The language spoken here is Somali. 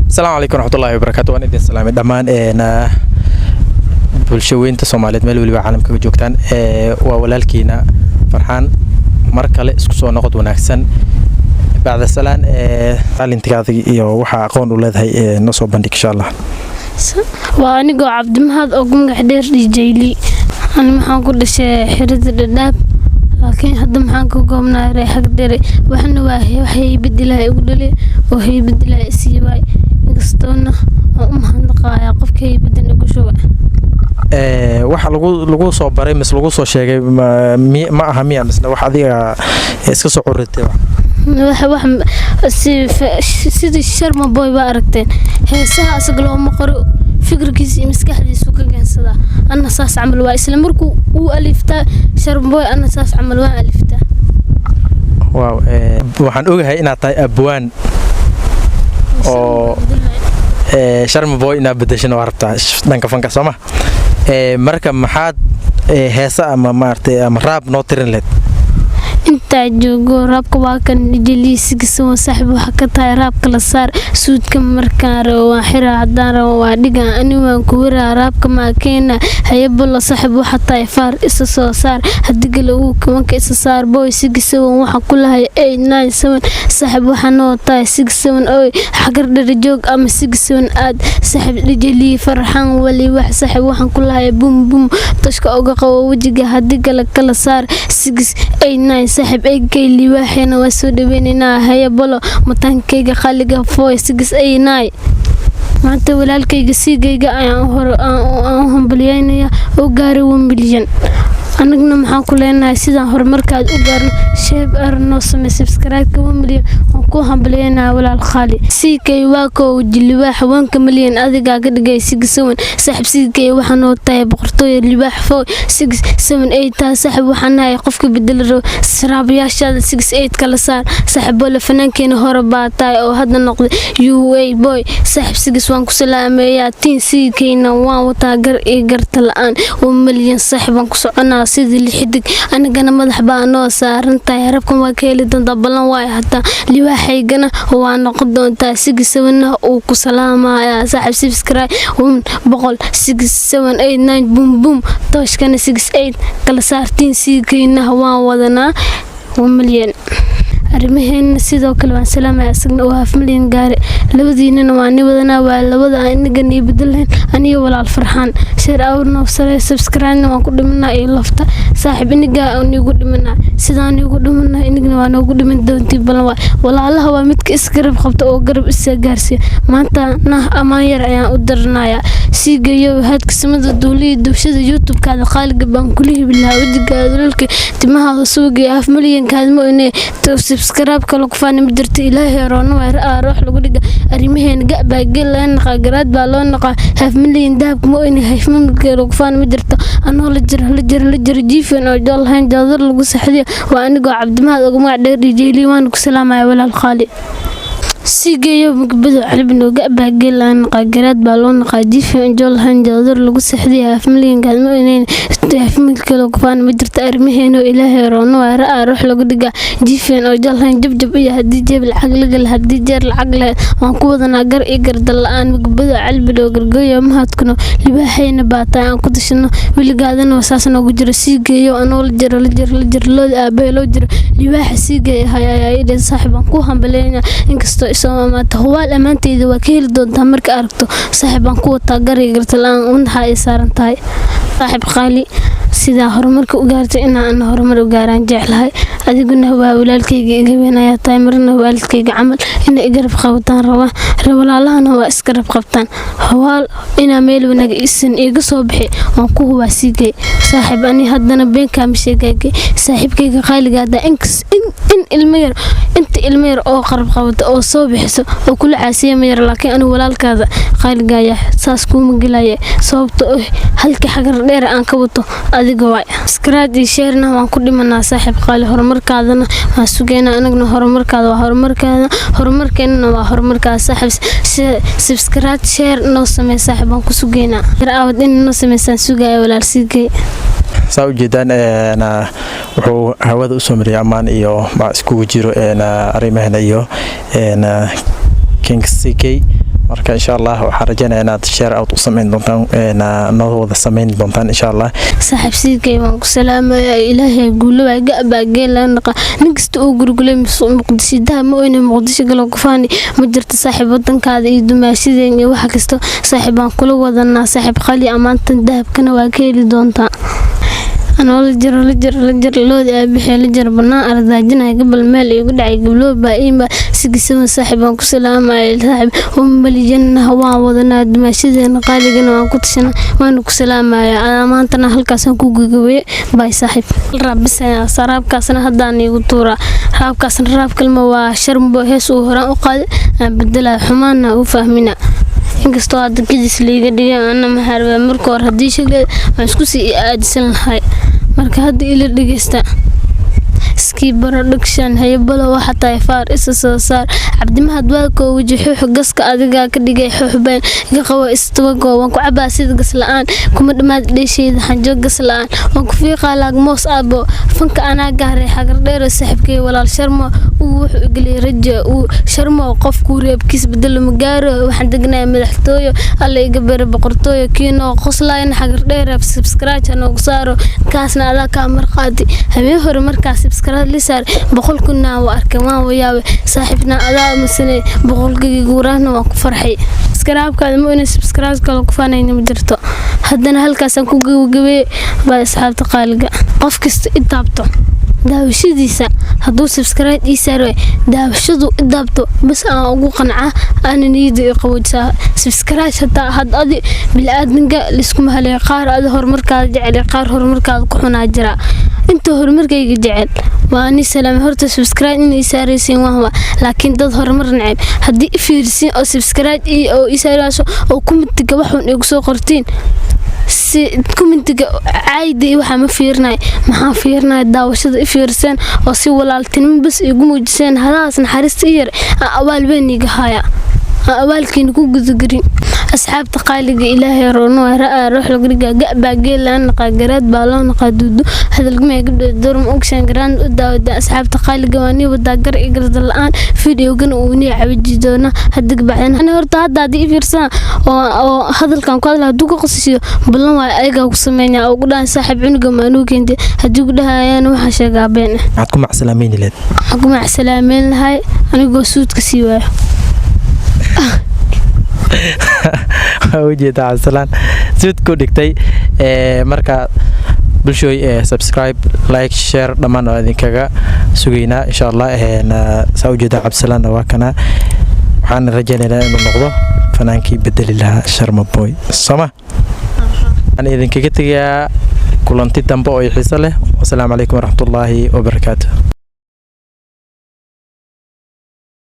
السلام عليكم ورحمة الله وبركاته. وأنا إدين سلامي دمان أنا bulshooyinta Soomaaliyeed meel waliba caalamka ka joogtaan waa walaalkiina Farxaan markale isku soo noqod wanaagsan bacda salaan talintigaada iyo waxa aqoon u leedahay noo soo bandhig insha Allah. waa aniga Cabdimahad oo magac dheer DJli ani maxaan ku dhashay xirida dhadhaab laakiin hadda maxaan ku goobnaa reexag dheer waxna waxay bedelahay ugu dhalay oo hay bedelahay siibay inkastoo oo mahadnaqaya qofkay bedan ugu shuba waxa lagu soo baray mis lagu soo sheegay ma aha miya misna wax adiga iska soo qortay wax sidii sharma boy ba aragteen heesaha asagoo ma qoro fikirkiisa maskaxdiisa ka gansada anna saas amal waa isla markuu uu alifta sharma boy anna saas amal waa alifta waaw waxaan ogahay inaad tahay abwaan oo sharma boy ina bedeshan warta dhanka fanka Soomaa marka maxaad heesa ama maartay ama raab noo tirin leed inta joogo raabka waa kan jiliisiga saaxiib waxa ka tahay raabka la saar suudka markaan waa xira hadaan waa dhigan ani waan ku waraa raabka ma keena haybo la saaxiib waxa tahay faar isa soo saar hadiga lagu kamanka isa saar boy sigisoon waxa ku lahay 897 saaxiib waxa noo tahay 67 oy xagar dhar joog ama 67 aad saaxiib dijili Farxaan wali wax saaxiib waxaan ku lahay bum bum tashka uga qawo wajiga hadiga la kala saar 689 saaxiib eegayli waxayna waa soo dhaweynaa haybo matankayga khaliga fooy 689 maanta walaalkayga sigayga aan hambalyeynaya oo gaaray 1 milyan anagna maxaan ku leenahay sidaan horumarkaad u gaarno sheeb arno samee subscribe 1 milyan oo ku hambalyeynaa walaal khali sigay waa ko jilibaax 1 milyan adiga ka dhigay 67 saaxiib sigay waxaan oo tahay boqortooy libaax foo 678 taa saaxiib waxaan ahay qofka bedel saraabiyaashada 68 kala saar saaxiib wala fanaankeenna hore baatay oo hadda noqday UA boy saaxiib 6 waan ku salaameeyaa tiin sigayna waan wataa gar iyo garta la'aan 1 milyan saaxiib aan ku soconaa sidii lixidig anigana madax baan noo saaran tahay rabkan waa ka heli doontaa balan waay hataa liwaaxaygana waa noqon doontaa 67 oo ku salaamaya saaxiib subscribe 100 bum bum tooshkana 68 kala saartiin siigayna waan wadanaa 1 milyan arimaheena sidoo kale waan salaamay asagna oo 5 milyan gaar labadiinana waan ni wadanaa waa labada aniga ni bedeleen aniga walaal Farxaan share awrno sare subscribe waan ku dhimanaa iyo lafta saaxiib iniga aan igu dhimanaa sidaan igu dhimanaa inigna waan ugu dhiman doontii balan walaalaha waa midka isgarab qabta oo garab isa gaarsiya maanta amaan yar ayaan u darnaaya siigayo hadkasmada dawladda dowshada YouTube kaada qaaliga baan kulii bilaa wadiga dalka timaha suuga 5 milyan kaadmo inay subscribe kala ku faan midirta ilaahay roona waa ruux lagu dhiga arimaheen gabaa galaan qagaraad baa loo naqa 5 milyan dahab mo inay 5 milyan kala ku faan midirta anoo la jir jiifan oo jolhan jadar lagu saxdiyo waa aniga Cabdimahad ugu magac dheer DJli waan ku salaamay walaal khali sigayo mugabado calbin oo gabaa galaan qagaraad baa loo naqa jiifan jolhan jadar lagu saxdiyo 5 milyan kaadmo inay 5 milyan kala ku faan midirta arimaheen oo ilaahay roona waa ruux lagu dhiga jiifan oo jolhan jabjab iyo hadii jeeb lacag laga hadii jeer lacag leh waan ku wadanaa gar iyo gardal la'aan mugabado calbin oo gargooyo mahadkuna libaaxayna baataa aan ku dashano wiligaadana wasaasna ugu jiro sigayo anoo la jir loo aabay loo jiro libaaxa sigay hayay saaxiib aan ku hambalyeynaa inkastoo ismaamaata huwaal amaanteeda waa ka heli doontaa marka aragto saaxiib aan ku wataa gar iyo gardal la'aan unaha ay saaran tahay saaxiib khali sida horumarka u gaartay inaan horumar u gaaraan jeclahay adiguna waa walaalkayga iga weynaya tahay marna waalidkayga camal inay igarab qabtaan walaalahana waa isgarab qabtaan hawaal ina meel wanaag isan iga soo bixi waan ku huwa sigay saaxiib ani haddana beenka ma sheegay saaxiibkayga qaaliga hada in ilmo yar oo qarab qabta oo soo bixiso oo kula caasiya ma yar laakiin ani walaalkaada qaaliga ya saas ku magalaya sababtoo halka xagar dheer aan ka wato adiga way subscribe iyo share waan ku dhimanaa saaxiib qaali horumarkaadana waan sugeynaa anagna horumarkaada waa horumarkeena waa horumarkaada saaxiib subscribe share noo samee saaxiib aan ku sugeynaa raawad in noo sameeysan sugaya walaal sigay saa u jeedaan wuxuu hawada u soo mariyay amaan iyo ma isku jiro arimahna iyo King CK marka insha Allah waxaan rajaynayaa inaad share out u sameyn doontaan noo wada sameyn doontaan insha Allah saaxiib sidkay waan ku salaamayaa ilaahay guulaba gaba geelan ninkasta oo gurgulay muqdishidaha ma oyna muqdisho galo kufaani ma jirto saaxiib wadankaada iyo dumaashideen iyo waxa kasto saaxiib aan kula wadanaa saaxiib qali amaantan dahabkana waa ka heli doontaa أنا la jir loodi aabixay la jir banaan ardaajinay gabal meel igu dhacay gablo baaima sigisan saaxiibaan ku salaamay saaxiib umaliyanna waan wadanaa dumaashadeen qaaligana waan ku tashanaa waan ku salaamay maantana halkaas aan ku gugubay bay saaxiib raabisay saraabkaasna hadaan igu tuura raabkaasna raab kalma waa sharmbo hees uu horaan u qaad bedela xumaana u fahmina inkastoo aad gidis liiga dhigay ana maharba marka hor hadii shaqada aan isku sii aadisan lahay marka hadda ila dhigeysta iskii production haybalo waxa tahay faar isa soo saar cabdimaha dwaalka wajixo gaska adiga ka dhigay xuxbeen iga qabo istabago waan ku cabaa sida gas la'aan kuma dhamaad dheesheeda xanjo gas la'aan waan ku fiiqaa laag moos abo fanka ana gaaray xagar dheer saaxiibkay walaal sharmo uu wuxuu igalay rajo uu sharmo qofku reebkiis bedel ma gaaro waxaan degnaa madaxtooyo alla iga bar boqortooyo kiino qoslayn xagar dheer subscribe ano saaro kaasna ala ka marqaadi habeen hore markaas subscribe lisar boqol kuna waa arkay waan wayaabe saaxiibna adaa masane boqolkii guurana waan ku farxay subscribe-ka ma inay subscribe kala ku faanayna ma jirto haddana halkaas aan ku gabagabay baa asxaabta qaaliga qof kasta intaabto daawashadiisa hadduu subscribe ii saaro daawashadu idaabto bas aan ugu qanca aan niyada qabowsaa subscribe hataa had adi bilaadanka lisku mahalay qaar ad horumarkaada jecel qaar horumarkaada ku xunaa jira inta horumarkayga jecel waani salaam horta subscribe in ii saaraysiin waa laakiin dad horumar nacib hadii fiirsin oo subscribe oo ii saarayso oo commentiga waxaan igu soo qortiin si commentiga caadi waxa ma fiirnay maxaa fiirnay daawashada fiirsan oo si walaaltinimo bas igu muujiseen hadaas naxariista yar awaal been iga haya awaalkiin ku gudgarin asxaabta qaaliga ilaahay roono raa ruux lagriga gaba geelan qagaraad baalon qaduudu hadalguma gabdho dorm ogshan grand u daawada asxaabta qaaliga waani wada gar igrada la'aan videogan uu ni cawijidoona hadig bacdan ana horta hadda fiirsan oo hadalkan ku hadla duqa qosiyo balan waa ayaga ku sameeyaa ugu dhaan saaxiib cunuga maanu keentay hadii ugu dhahayaan waxa sheegaa been aad ku macsalaameyn leed ku macsalaameyn lahay anigoo suudka sii waayo وجهي تعسلان سيد كودكتي مركا بلشوي سبسكرايب لايك شير دمان وادين كاغا سوغينا ان شاء الله ساوجد عبسلان واكنا waxaan rajaynaynaa inuu noqdo fanaankii bedeli lahaa Sharma Boy sama aan idinkaga tagayaa kulanti dambe oo xiiso leh. Assalaamu alaykum warahmatullaahi wabarakaatuh.